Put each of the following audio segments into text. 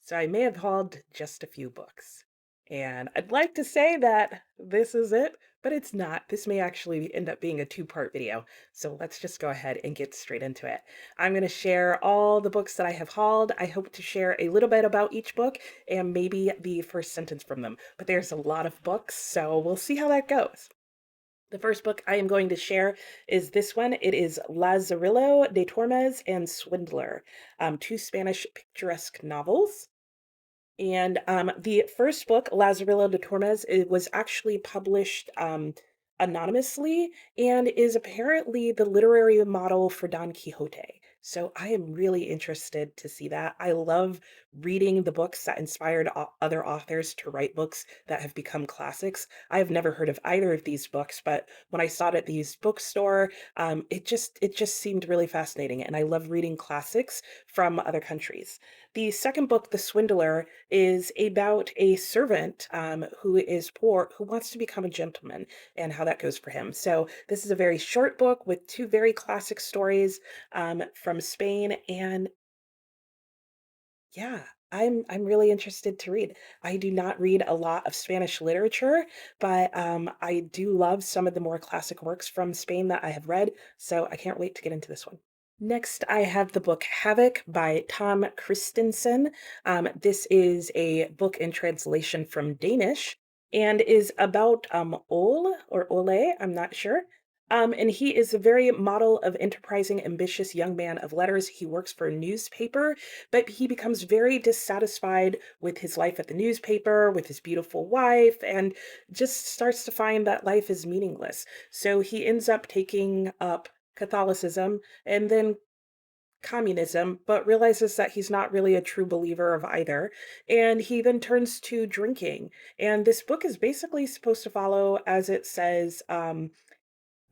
So I may have hauled just a few books. And I'd like to say that this is it, but it's not. This may actually end up being a two-part video. So let's just go ahead and get straight into it. I'm going to share all the books that I have hauled. I hope to share a little bit about each book and maybe the first sentence from them. But there's a lot of books, so we'll see how that goes. The first book I am going to share is this one. It is Lazarillo de Tormes and Swindler, two Spanish picturesque novels. And the first book, Lazarillo de Tormes, it was actually published anonymously and is apparently the literary model for Don Quixote. So I am really interested to see that. I love reading the books that inspired other authors to write books that have become classics. I have never heard of either of these books, but when I saw it at the used bookstore, it just seemed really fascinating, and I love reading classics from other countries. The second book, The Swindler, is about a servant who is poor, who wants to become a gentleman, and how that goes for him. So this is a very short book with two very classic stories from Spain, and yeah, I'm really interested to read. I do not read a lot of Spanish literature, but I do love some of the more classic works from Spain that I have read, so I can't wait to get into this one. Next, I have the book Havoc by Tom Kristensen. This is a book in translation from Danish and is about Ole or Ole, I'm not sure. And he is a very model of enterprising, ambitious young man of letters. He works for a newspaper, but he becomes very dissatisfied with his life at the newspaper, with his beautiful wife, and just starts to find that life is meaningless. So he ends up taking up Catholicism and then communism, but realizes that he's not really a true believer of either. And he then turns to drinking. And this book is basically supposed to follow, as it says,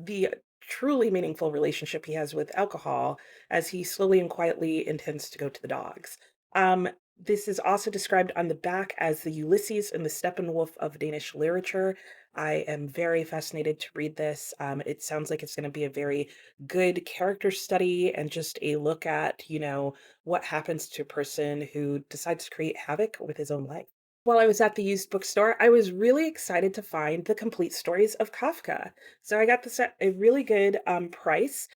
the truly meaningful relationship he has with alcohol as he slowly and quietly intends to go to the dogs. Um, this is also described on the back as the Ulysses and the Steppenwolf of Danish literature. I am very fascinated to read this. It sounds like it's going to be a very good character study and just a look at, what happens to a person who decides to create havoc with his own life. While I was at the used bookstore, I was really excited to find the complete stories of Kafka. So I got this at a really good price.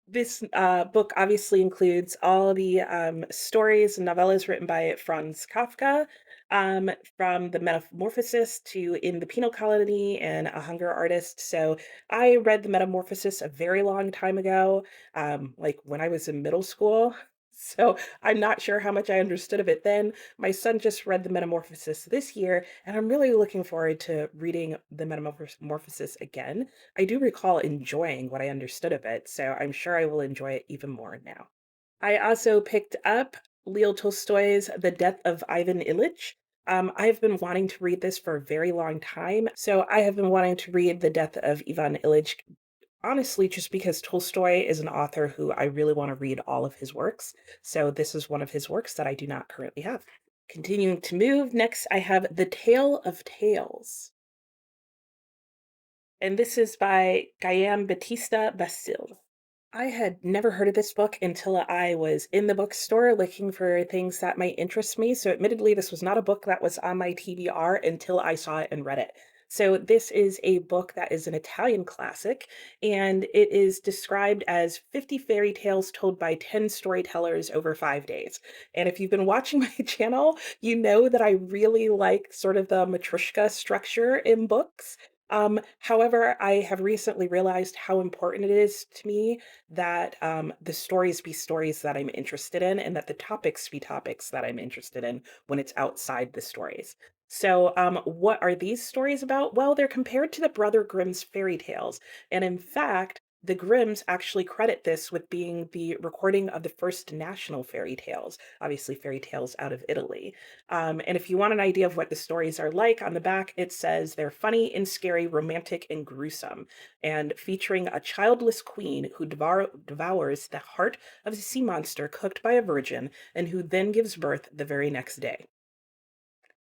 This book obviously includes all the stories and novellas written by Franz Kafka, from The Metamorphosis to In the Penal Colony and A Hunger Artist. So I read The Metamorphosis a very long time ago, like when I was in middle school. So I'm not sure how much I understood of it then. My son just read The Metamorphosis this year, and I'm really looking forward to reading The Metamorphosis again. I do recall enjoying what I understood of it, so I'm sure I will enjoy it even more now. I also picked up Leo Tolstoy's The Death of Ivan Illyich. I've been wanting to read this for a very long time, so I have been wanting to read The Death of Ivan Illyich, honestly, just because Tolstoy is an author who I really want to read all of his works. So this is one of his works that I do not currently have. Continuing to move, next I have The Tale of Tales. And this is by Giambattista Basile. I had never heard of this book until I was in the bookstore looking for things that might interest me. So, admittedly, this was not a book that was on my TBR until I saw it and read it. So, this is a book that is an Italian classic, and it is described as 50 fairy tales told by 10 storytellers over 5 days. And if you've been watching my channel, you know that I really like sort of the Matryoshka structure in books. However, I have recently realized how important it is to me that the stories be stories that I'm interested in and that the topics be topics that I'm interested in when it's outside the stories. So, what are these stories about? Well, they're compared to the Brother Grimm's fairy tales. And in fact, the Grimms actually credit this with being the recording of the first national fairy tales, obviously, fairy tales out of Italy. And if you want an idea of what the stories are like, on the back it says they're funny and scary, romantic and gruesome, and featuring a childless queen who devours the heart of a sea monster cooked by a virgin and who then gives birth the very next day.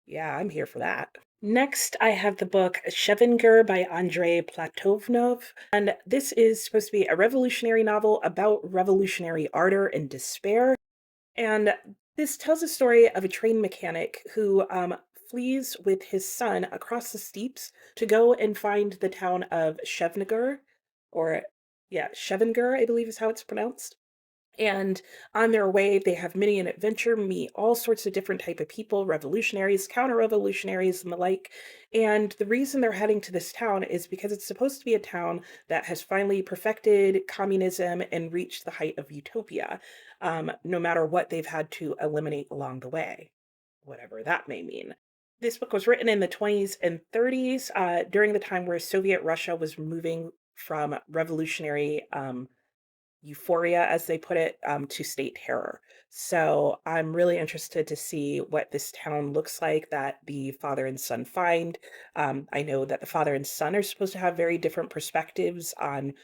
Yeah, I'm here for that. Next, I have the book Chevengur by Andrei Platonov. And this is supposed to be a revolutionary novel about revolutionary ardor and despair. And This tells a story of a train mechanic who flees with his son across the steeps to go and find the town of Chevengur, or yeah, Chevengur, I believe is how it's pronounced. And on their way, they have many an adventure, meet all sorts of different type of people, revolutionaries, counter-revolutionaries, and the like. And the reason they're heading to this town is because it's supposed to be a town that has finally perfected communism and reached the height of utopia, no matter what they've had to eliminate along the way, whatever that may mean. This book was written in the 20s and 30s, during the time where Soviet Russia was moving from revolutionary euphoria, as they put it, to state terror. So I'm really interested to see what this town looks like that the father and son find. I know that the father and son are supposed to have very different perspectives on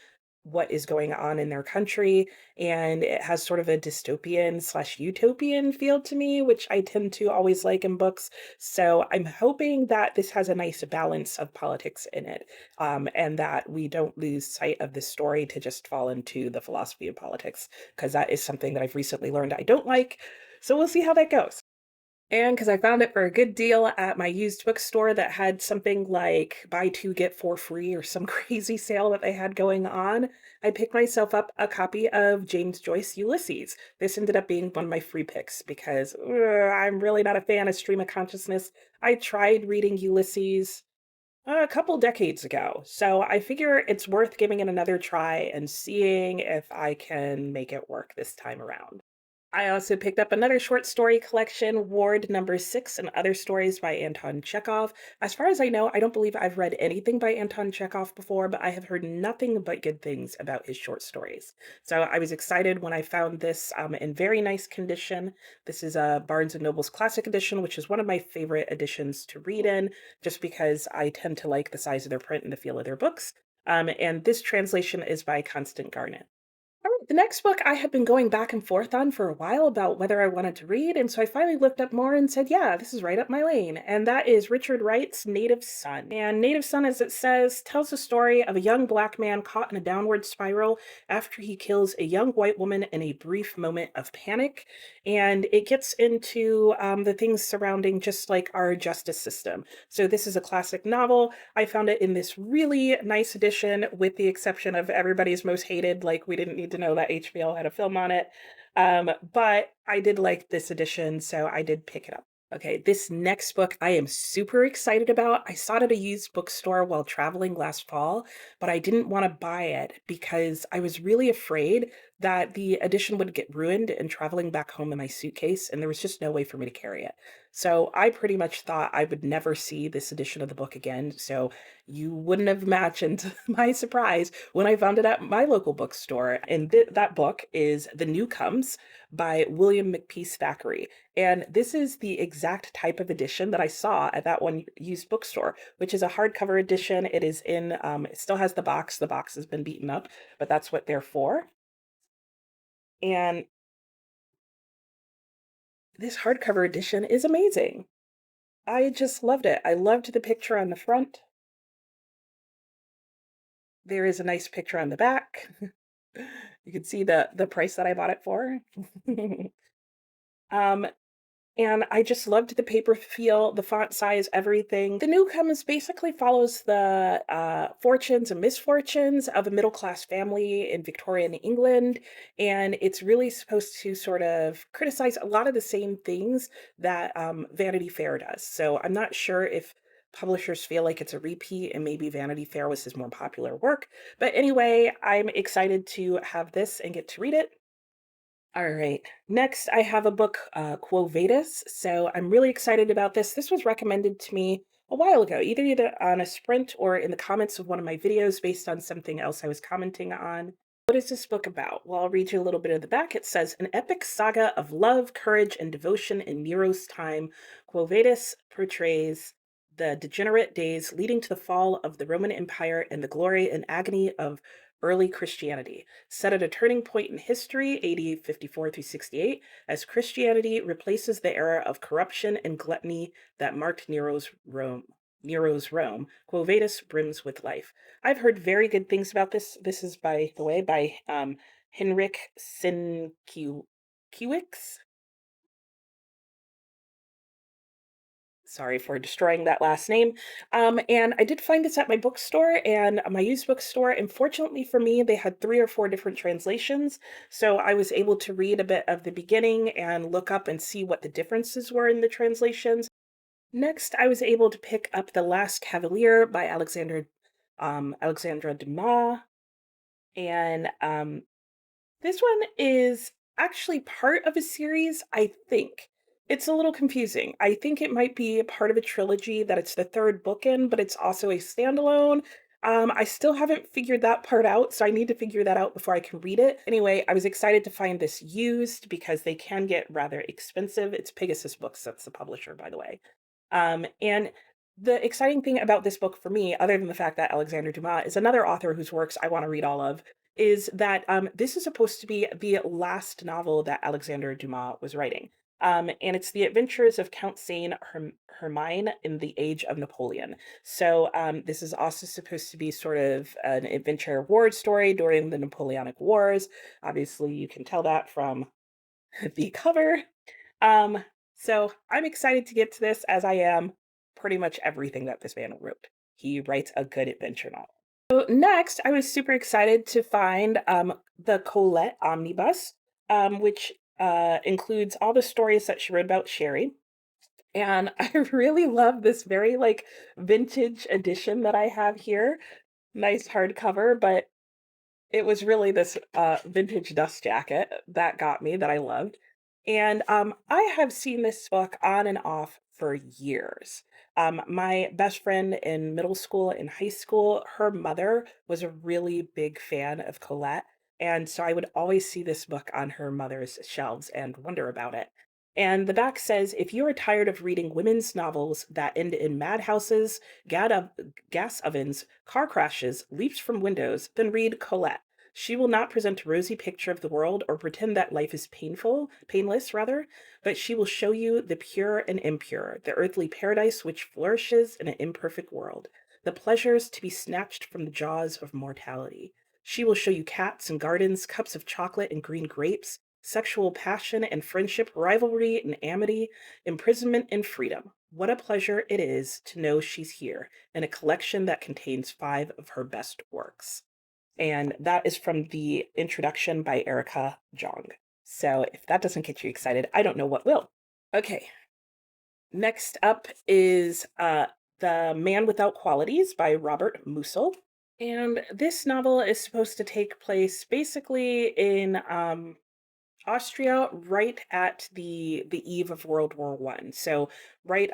what is going on in their country, and it has sort of a dystopian slash utopian feel to me, which I tend to always like in books. So I'm hoping that this has a nice balance of politics in it, and that we don't lose sight of this story to just fall into the philosophy of politics, because that is something that I've recently learned I don't like. So we'll see how that goes. And because I found it for a good deal at my used bookstore that had something like buy two, get four free or some crazy sale that they had going on, I picked myself up a copy of James Joyce Ulysses. This ended up being one of my free picks because I'm really not a fan of stream of consciousness. I tried reading Ulysses a couple decades ago, so I figure it's worth giving it another try and seeing if I can make it work this time around. I also picked up another short story collection, Ward Number 6 and Other Stories by Anton Chekov. As far as I know, I don't believe I've read anything by Anton Chekov before, but I have heard nothing but good things about his short stories. So I was excited when I found this in very nice condition. This is a Barnes& and Noble's Classic Edition, which is one of my favorite editions to read in, just because I tend to like the size of their print and the feel of their books. And this translation is by Constant Garnett. Alright, the next book I had been going back and forth on for a while about whether I wanted to read, and so I finally looked up more and said, yeah, this is right up my lane. And that is Richard Wright's Native Son. And Native Son, as it says, tells the story of a young black man caught in a downward spiral after he kills a young white woman in a brief moment of panic. And it gets into the things surrounding just like our justice system. So this is a classic novel. I found it in this really nice edition, with the exception of Everybody's Most Hated. Like, we didn't need to know that HBO had a film on it. But I did like this edition, so I did pick it up. Okay, this next book I am super excited about. I saw it at a used bookstore while traveling last fall, but I didn't want to buy it because I was really afraid that the edition would get ruined and traveling back home in my suitcase, and there was just no way for me to carry it. So I pretty much thought I would never see this edition of the book again. So you wouldn't have imagined my surprise when I found it at my local bookstore. And that book is The Newcomes by William Makepeace Thackeray. And this is the exact type of edition that I saw at that one used bookstore, which is a hardcover edition. It is in, it still has the box. The box has been beaten up, but that's what they're for. And this hardcover edition is amazing. I just loved it. I loved the picture on the front. There is a nice picture on the back. You can see the price that I bought it for. Um, and I just loved the paper feel, the font size, everything. The Newcomes basically follows the fortunes and misfortunes of a middle class family in Victorian England. And it's really supposed to sort of criticize a lot of the same things that Vanity Fair does. So I'm not sure if publishers feel like it's a repeat and maybe Vanity Fair was his more popular work. But anyway, I'm excited to have this and get to read it. All right. Next, I have a book, Quo Vadis. So I'm really excited about this. This was recommended to me a while ago, either on a sprint or in the comments of one of my videos based on something else I was commenting on. What is this book about? Well, I'll read you a little bit of the back. It says, an epic saga of love, courage, and devotion in Nero's time, Quo Vadis portrays the degenerate days leading to the fall of the Roman Empire and the glory and agony of early Christianity, set at a turning point in history, AD 54 through 68, as Christianity replaces the era of corruption and gluttony that marked Nero's Rome. Quo Vadis brims with life. I've heard very good things about this. This is, by the way, by Henryk Sienkiewicz. Sorry for destroying that last name. And I did find this at my bookstore and my used bookstore. And fortunately for me, they had 3 or 4 different translations. So I was able to read a bit of the beginning and look up and see what the differences were in the translations. Next, I was able to pick up The Last Cavalier by Alexandre Dumas. And this one is actually part of a series, I think. It's a little confusing. I think it might be a part of a trilogy that it's the third book in, but it's also a standalone. I still haven't figured that part out, so I need to figure that out before I can read it. Anyway, I was excited to find this used because they can get rather expensive. It's Pegasus Books, that's the publisher, by the way. And the exciting thing about this book for me, other than the fact that Alexandre Dumas is another author whose works I want to read all of, is that this is supposed to be the last novel that Alexandre Dumas was writing. And it's the adventures of Count Saint Hermine in the Age of Napoleon. So this is also supposed to be sort of an adventure war story during the Napoleonic Wars. Obviously, you can tell that from the cover. Um, so I'm excited to get to this as I am pretty much everything that this man wrote. He writes a good adventure novel. So next, I was super excited to find the Colette Omnibus, which includes all the stories that she wrote about Sherry. And I really love this very like vintage edition that I have here. Nice hardcover, but it was really this vintage dust jacket that got me that I loved. And I have seen this book on and off for years. My best friend in middle school and high school, her mother was a really big fan of Colette. And so I would always see this book on her mother's shelves and wonder about it. And the back says, if you are tired of reading women's novels that end in madhouses, gas ovens, car crashes, leaps from windows, then read Colette. She will not present a rosy picture of the world or pretend that life is painless rather, but she will show you the pure and impure, the earthly paradise which flourishes in an imperfect world, the pleasures to be snatched from the jaws of mortality. She will show you cats and gardens, cups of chocolate and green grapes, sexual passion and friendship, rivalry and amity, imprisonment and freedom. What a pleasure it is to know she's here in a collection that contains 5 of her best works. And that is from the introduction by Erica Jong. So if that doesn't get you excited, I don't know what will. Okay. Next up is The Man Without Qualities by Robert Musil. And this novel is supposed to take place basically in Austria right at the eve of World War One. So right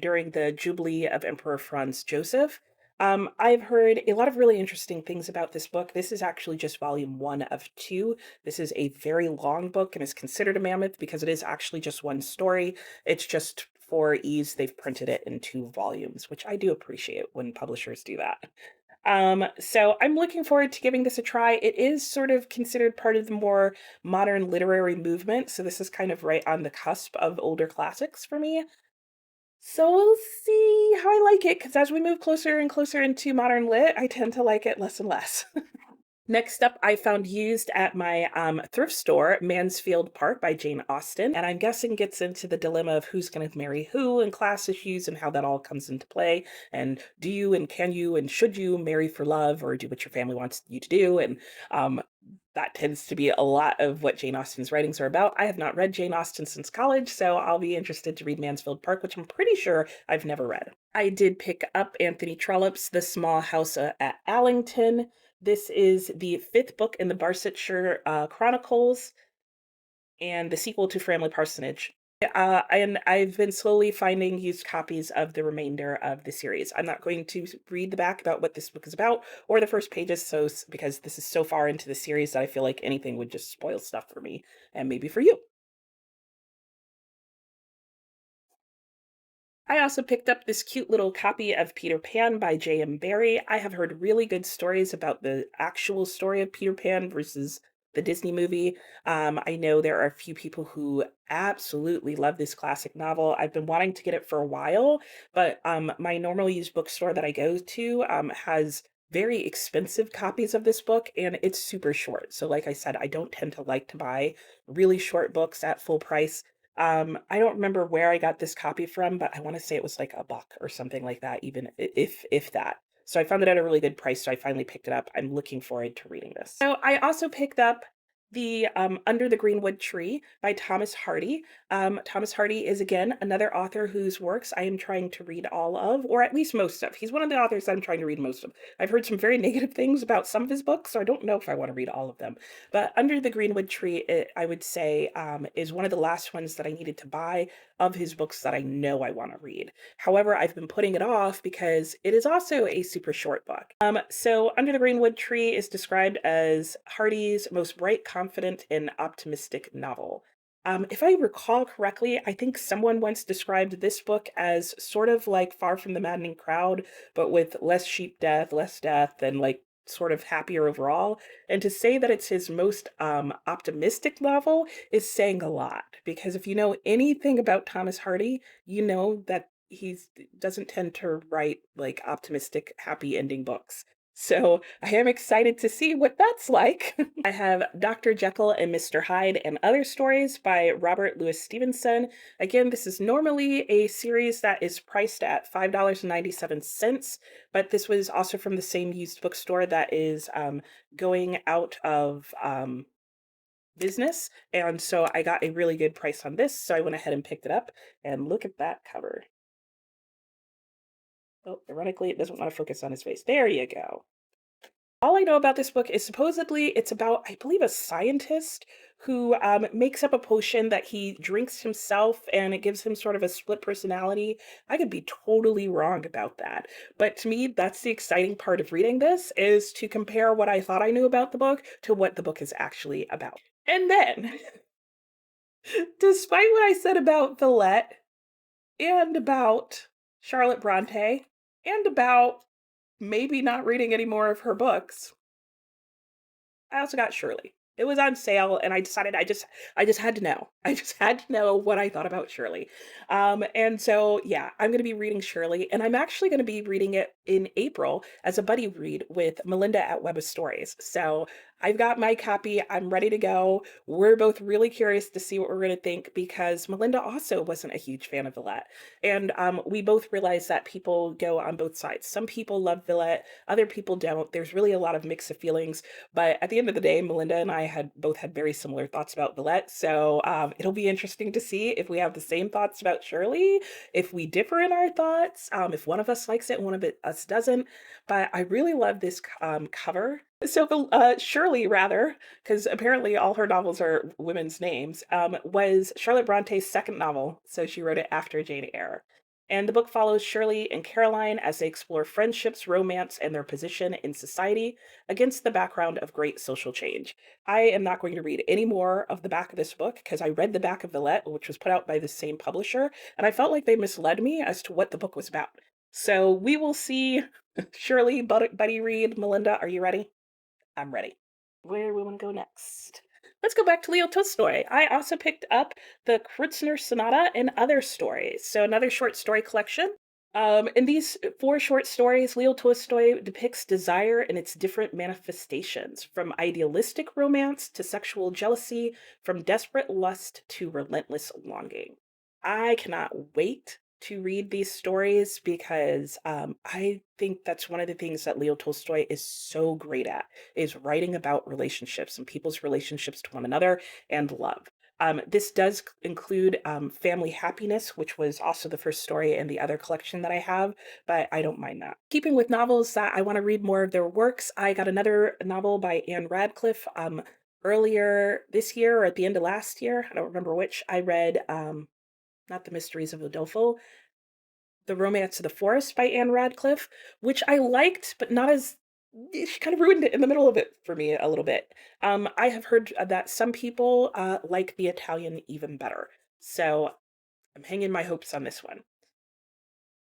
during the Jubilee of Emperor Franz Joseph. I've heard a lot of really interesting things about this book. This is actually just volume 1 of 2. This is a very long book and is considered a mammoth because it is actually just one story. It's just for ease, they've printed it in 2 volumes, which I do appreciate when publishers do that. So I'm looking forward to giving this a try. It is sort of considered part of the more modern literary movement, so this is kind of right on the cusp of older classics for me. So we'll see how I like it, because as we move closer and closer into modern lit, I tend to like it less and less. Next up, I found used at my thrift store, Mansfield Park by Jane Austen, and I'm guessing gets into the dilemma of who's going to marry who and class issues and how that all comes into play. And do you and can you and should you marry for love or do what your family wants you to do? And that tends to be a lot of what Jane Austen's writings are about. I have not read Jane Austen since college, so I'll be interested to read Mansfield Park, which I'm pretty sure I've never read. I did pick up Anthony Trollope's The Small House at Allington. This is the 5th book in the Barsetshire Chronicles and the sequel to Framley Parsonage. And I've been slowly finding used copies of the remainder of the series. I'm not going to read the back about what this book is about or the first pages, because this is so far into the series that I feel like anything would just spoil stuff for me and maybe for you. I also picked up this cute little copy of Peter Pan by J.M. Barrie. I have heard really good stories about the actual story of Peter Pan versus the Disney movie. I know there are a few people who absolutely love this classic novel. I've been wanting to get it for a while, but my normal used bookstore that I go to has very expensive copies of this book, and it's super short. So like I said, I don't tend to like to buy really short books at full price. I don't remember where I got this copy from, but I want to say it was like a buck or something like that, even if that. So I found it at a really good price, so I finally picked it up. I'm looking forward to reading this. So I also picked up the Under the Greenwood Tree by Thomas Hardy. Thomas Hardy is again another author whose works I am trying to read all of, or at least most of. He's one of the authors that I'm trying to read most of. I've heard some very negative things about some of his books, so I don't know if I want to read all of them. But Under the Greenwood Tree, I would say, is one of the last ones that I needed to buy of his books that I know I want to read. However, I've been putting it off because it is also a super short book. So Under the Greenwood Tree is described as Hardy's most bright, confident, and optimistic novel. If I recall correctly, I think someone once described this book as sort of like Far from the Maddening Crowd, but with less sheep death, less death, and like sort of happier overall. And to say that it's his most optimistic novel is saying a lot, because if you know anything about Thomas Hardy, you know that he doesn't tend to write like optimistic, happy ending books. So I am excited to see what that's like. I have Dr. Jekyll and Mr. Hyde and Other Stories by Robert Louis Stevenson. Again, this is normally a series that is priced at $5.97, but this was also from the same used bookstore that is going out of business. And so I got a really good price on this. So I went ahead and picked it up. And look at that cover. Oh, ironically, it doesn't want to focus on his face. There you go. All I know about this book is supposedly it's about, I believe, a scientist who makes up a potion that he drinks himself and it gives him sort of a split personality. I could be totally wrong about that. But to me, that's the exciting part of reading this, is to compare what I thought I knew about the book to what the book is actually about. And then, despite what I said about Villette and about Charlotte Bronte and about maybe not reading any more of her books, I also got Shirley. It was on sale, and I decided I just had to know. I just had to know what I thought about Shirley. And so yeah, I'm gonna be reading Shirley, and I'm actually gonna be reading it in April as a buddy read with Melinda at Web of Stories. So I've got my copy. I'm ready to go. We're both really curious to see what we're gonna think, because Melinda also wasn't a huge fan of Villette, and we both realize that people go on both sides. Some people love Villette, other people don't. There's really a lot of mix of feelings. But at the end of the day, Melinda and I had both had very similar thoughts about Villette. So it'll be interesting to see if we have the same thoughts about Shirley, if we differ in our thoughts, if one of us likes it and one of us doesn't. But I really love this cover. So Shirley, rather, because apparently all her novels are women's names, was Charlotte Bronte's second novel. So she wrote it after Jane Eyre. And the book follows Shirley and Caroline as they explore friendships, romance, and their position in society against the background of great social change. I am not going to read any more of the back of this book because I read the back of Villette, which was put out by the same publisher, and I felt like they misled me as to what the book was about. So we will see. Shirley, Buddy Reed, Melinda, are you ready? I'm ready. Where do we want to go next? Let's go back to Leo Tolstoy. I also picked up the Kreutzer Sonata and Other Stories, so another short story collection. In these four short stories, Leo Tolstoy depicts desire in its different manifestations, from idealistic romance to sexual jealousy, from desperate lust to relentless longing. I cannot wait to read these stories because I think that's one of the things that Leo Tolstoy is so great at, is writing about relationships and people's relationships to one another and love. This does include Family Happiness, which was also the first story in the other collection that I have, but I don't mind that. Keeping with novels that I want to read more of their works, I got another novel by Anne Radcliffe earlier this year or at the end of last year. I don't remember which. I read not The Mysteries of Udolpho, The Romance of the Forest by Anne Radcliffe, which I liked, but not as she kind of ruined it in the middle of it for me a little bit. I have heard that some people like the Italian even better. So I'm hanging my hopes on this one.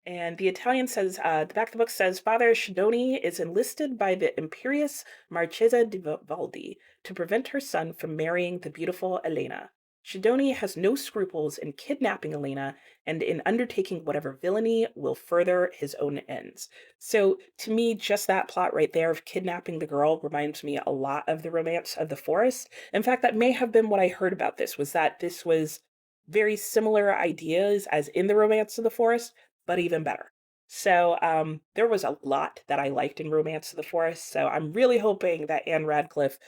And the Italian says, the back of the book says, Father Schedoni is enlisted by the imperious Marchesa di Valdi to prevent her son from marrying the beautiful Elena. Schedoni has no scruples in kidnapping Elena and in undertaking whatever villainy will further his own ends. So to me, just that plot right there of kidnapping the girl reminds me a lot of The Romance of the Forest. In fact, that may have been what I heard about this, was that this was very similar ideas as in The Romance of the Forest, but even better. So there was a lot that I liked in Romance of the Forest. So I'm really hoping that Anne Radcliffe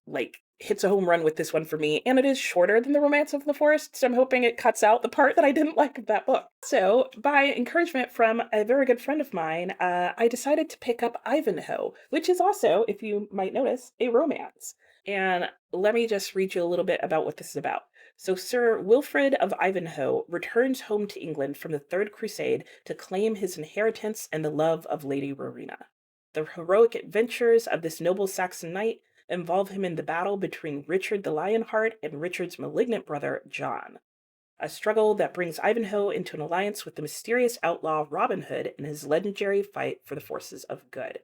like hits a home run with this one for me, and it is shorter than The Romance of the Forest, so I'm hoping it cuts out the part that I didn't like of that book. So, by encouragement from a very good friend of mine, I decided to pick up Ivanhoe, which is also, if you might notice, a romance. And let me just read you a little bit about what this is about. So, Sir Wilfrid of Ivanhoe returns home to England from the Third Crusade to claim his inheritance and the love of Lady Rowena. The heroic adventures of this noble Saxon knight involve him in the battle between Richard the Lionheart and Richard's malignant brother, John. A struggle that brings Ivanhoe into an alliance with the mysterious outlaw Robin Hood in his legendary fight for the forces of good.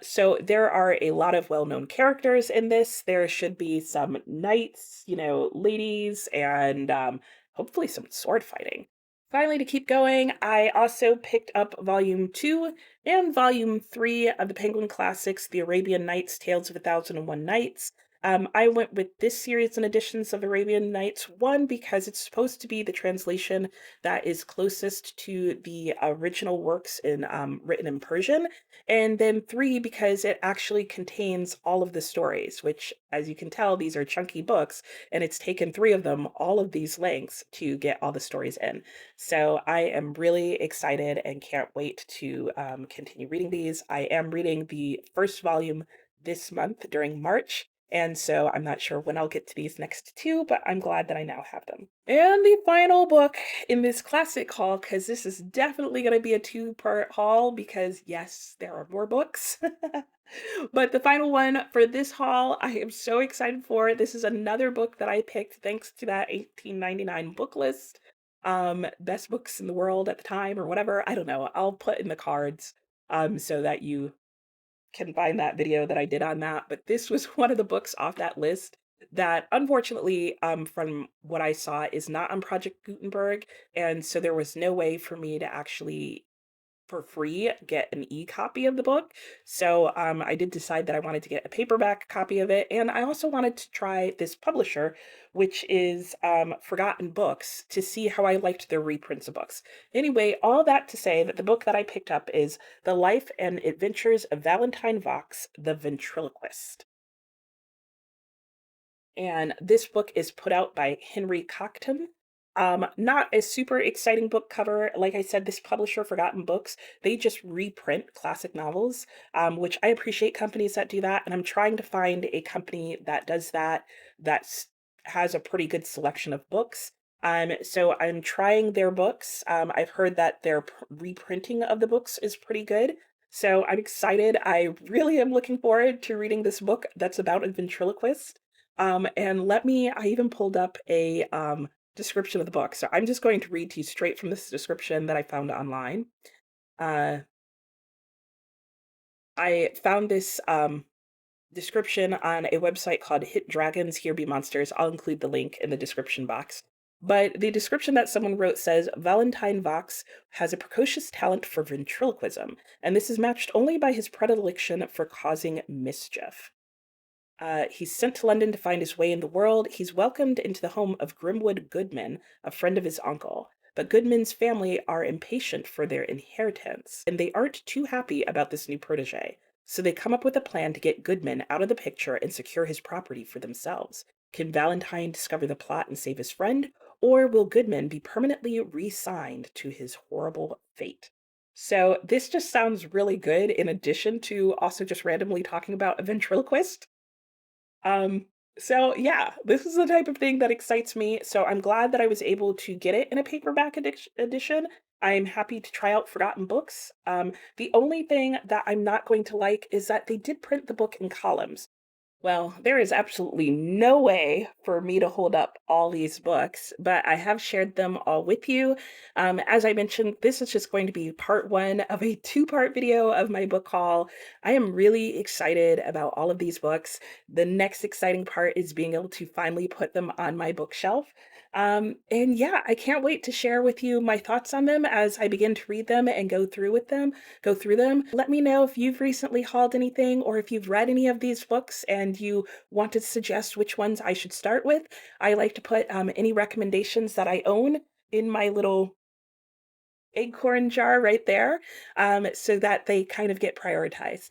So there are a lot of well-known characters in this. There should be some knights, ladies, and hopefully some sword fighting. Finally, to keep going, I also picked up Volume 2 and Volume 3 of the Penguin Classics, The Arabian Nights, Tales of a Thousand and One Nights. I went with this series and editions of Arabian Nights, one, because it's supposed to be the translation that is closest to the original works in written in Persian, and then three, because it actually contains all of the stories, which, as you can tell, these are chunky books, and it's taken three of them, all of these lengths, to get all the stories in. So I am really excited and can't wait to continue reading these. I am reading the first volume this month during March, and so I'm not sure when I'll get to these next two, but I'm glad that I now have them. And the final book in this classic haul, because this is definitely going to be a two-part haul, because yes, there are more books. But the final one for this haul, I am so excited for. This is another book that I picked thanks to that 1899 book list. Best books in the world at the time or whatever. I don't know. I'll put in the cards so that you can find that video that I did on that. But this was one of the books off that list that unfortunately, from what I saw, is not on Project Gutenberg. And so there was no way for me to actually for free get an e-copy of the book. So I did decide that I wanted to get a paperback copy of it. And I also wanted to try this publisher, which is Forgotten Books, to see how I liked their reprints of books. Anyway, all that to say that the book that I picked up is The Life and Adventures of Valentine Vox, the Ventriloquist. And this book is put out by Henry Cockton. Not a super exciting book cover. Like I said, this publisher, Forgotten Books, they just reprint classic novels, which I appreciate companies that do that. And I'm trying to find a company that does that, that has a pretty good selection of books. So I'm trying their books. I've heard that their reprinting of the books is pretty good. So I'm excited. I really am looking forward to reading this book that's about a ventriloquist. I even pulled up a description of the book. So I'm just going to read to you straight from this description that I found online. Uh, I found this description on a website called Hit Dragons, Here Be Monsters. I'll include the link in the description box. But the description that someone wrote says Valentine Vox has a precocious talent for ventriloquism, and this is matched only by his predilection for causing mischief. He's sent to London to find his way in the world. He's welcomed into the home of Grimwood Goodman, a friend of his uncle. But Goodman's family are impatient for their inheritance, and they aren't too happy about this new protege. So they come up with a plan to get Goodman out of the picture and secure his property for themselves. Can Valentine discover the plot and save his friend, or will Goodman be permanently re-signed to his horrible fate? So this just sounds really good in addition to also just randomly talking about a ventriloquist. Um, so yeah, this is the type of thing that excites me. So I'm glad that I was able to get it in a paperback edition. I'm happy to try out Forgotten Books. The only thing that I'm not going to like is that they did print the book in columns. Well, there is absolutely no way for me to hold up all these books, but I have shared them all with you. As I mentioned, this is just going to be part one of a two-part video of my book haul. I am really excited about all of these books. The next exciting part is being able to finally put them on my bookshelf. And yeah, I can't wait to share with you my thoughts on them as I begin to read them and go through them. Let me know if you've recently hauled anything or if you've read any of these books and you want to suggest which ones I should start with. I like to put any recommendations that I own in my little acorn jar right there, so that they kind of get prioritized.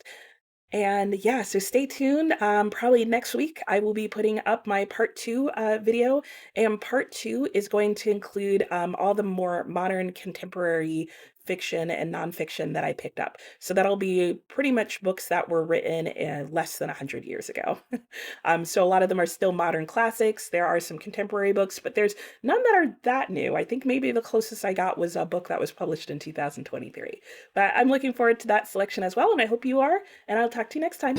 And yeah, so stay tuned. Probably next week, I will be putting up my part two video. And part two is going to include all the more modern contemporary fiction and nonfiction that I picked up. So that'll be pretty much books that were written less than 100 years ago. So a lot of them are still modern classics. There are some contemporary books, but there's none that are that new. I think maybe the closest I got was a book that was published in 2023. But I'm looking forward to that selection as well, and I hope you are, and I'll talk to you next time.